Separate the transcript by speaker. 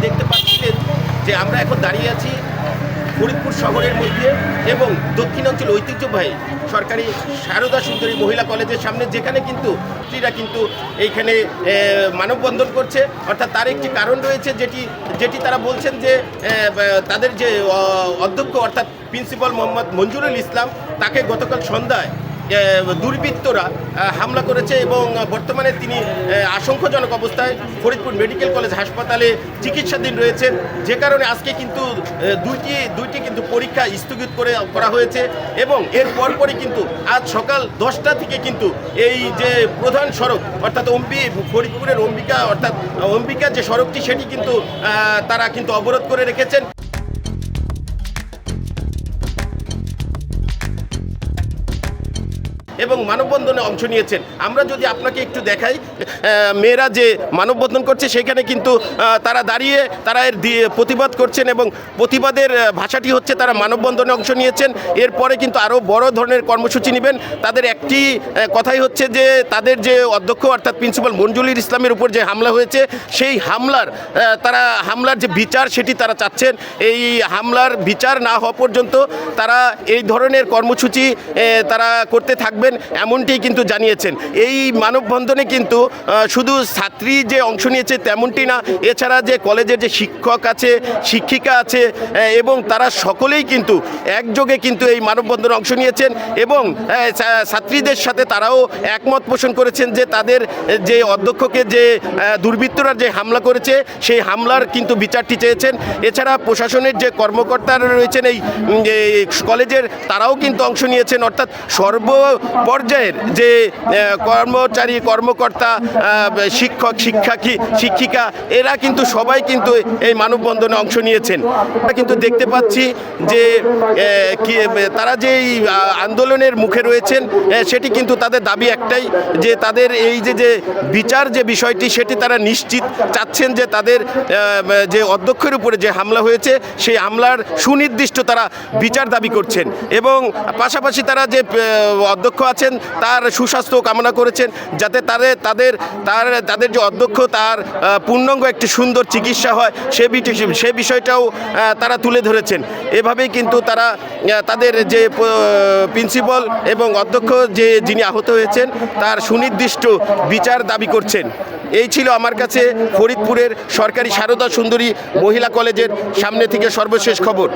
Speaker 1: দেখতে পাচ্ছিলেন যে আমরা এখন দাঁড়িয়ে আছি ফরিদপুর শহরের মধ্যে এবং দক্ষিণাঞ্চল ঐতিহ্যবাহী সরকারি সারদা সুন্দরী মহিলা কলেজের সামনে, যেখানে কিন্তু ছাত্রীরা কিন্তু এইখানে মানববন্ধন করছে। অর্থাৎ তার একটি কারণ রয়েছে, যেটি তারা বলছেন যে তাদের যে অধ্যক্ষ অর্থাৎ প্রিন্সিপাল মোহাম্মদ মঞ্জুরুল ইসলাম, তাকে গতকাল সন্ধ্যায় দুর্বৃত্তরা হামলা করেছে এবং বর্তমানে তিনি আশঙ্কাজনক অবস্থায় ফরিদপুর মেডিকেল কলেজ হাসপাতালে চিকিৎসাধীন রয়েছেন, যে কারণে আজকে কিন্তু দুইটি কিন্তু পরীক্ষা স্থগিত করা হয়েছে। এবং এর পরপরই কিন্তু আজ সকাল 10টা থেকে কিন্তু এই যে প্রধান সড়ক অর্থাৎ ফরিদপুরের অম্বিকা যে সড়কটি, সেটি কিন্তু তারা কিন্তু অবরোধ করে রেখেছেন। এবং মানববন্ধনে অংশ নিয়েছেন। আমরা যদি আপনাকে একটু দেখাই, মেয়েরা যে মানববন্ধন করছে সেখানে কিন্তু তারা দাঁড়িয়ে তারা এর প্রতিবাদ করছেন এবং প্রতিবাদের ভাষাটি হচ্ছে তারা মানববন্ধনে অংশ নিয়েছেন। এরপরে কিন্তু আরও বড় ধরনের কর্মসূচি নেবেন। তাদের একটি কথাই হচ্ছে যে তাদের যে অধ্যক্ষ অর্থাৎ প্রিন্সিপাল মঞ্জুরুল ইসলামের উপর যে হামলা হয়েছে, সেই হামলার যে বিচার সেটি তারা চাচ্ছেন। এই হামলার বিচার না হওয়া পর্যন্ত তারা এই ধরনের কর্মসূচি তারা করতে থাকবেন, এমনটি কিন্তু জানিয়েছেন। এই মানববন্ধনে কিন্তু শুধু ছাত্রী যে অংশ নিয়েছে তেমনটি না, এছাড়া যে কলেজের যে শিক্ষক আছে, শিক্ষিকা আছে এবং তারা সকলেই কিন্তু একযোগে কিন্তু এই মানববন্ধনে অংশ নিয়েছেন এবং ছাত্রীদের সাথে তারাও একমত পোষণ করেছেন যে তাদের যে অধ্যক্ষকে যে দুর্বৃত্তরা যে হামলা করেছে সেই হামলার কিন্তু বিচারটি চেয়েছেন। এছাড়া প্রশাসনের যে কর্মকর্তারা রয়েছেন এই কলেজের, তারাও কিন্তু অংশ নিয়েছেন। অর্থাৎ পর্যায়ের যে কর্মচারী, কর্মকর্তা, শিক্ষক, শিক্ষিকা, এরা কিন্তু সবাই কিন্তু এই মানববন্ধনে অংশ নিয়েছেন। আমরা কিন্তু দেখতে পাচ্ছি যে তারা যে আন্দোলনের মুখে রয়েছেন, সেটি কিন্তু তাদের দাবি একটাই, যে তাদের এই যে বিচার যে বিষয়টি সেটি তারা নিশ্চিত চাচ্ছেন, যে তাদের যে অধ্যক্ষের উপরে যে হামলা হয়েছে সেই হামলার সুনির্দিষ্ট তারা বিচার দাবি করছেন এবং পাশাপাশি তারা যে অধ্যক্ষ আছেন তার সুস্বাস্থ্য কামনা করেছেন, যাতে তাদের যে অধ্যক্ষ তার পূর্ণাঙ্গ একটি সুন্দর চিকিৎসা হয় সে বিষয়টাও তারা তুলে ধরেছেন। এভাবেই কিন্তু তারা তাদের যে প্রিন্সিপাল এবং অধ্যক্ষ যিনি আহত হয়েছেন তার সুনির্দিষ্ট বিচার দাবি করছেন। এই ছিল আমার কাছে ফরিদপুরের সরকারি সারদা সুন্দরী মহিলা কলেজের সামনে থেকে সর্বশেষ খবর।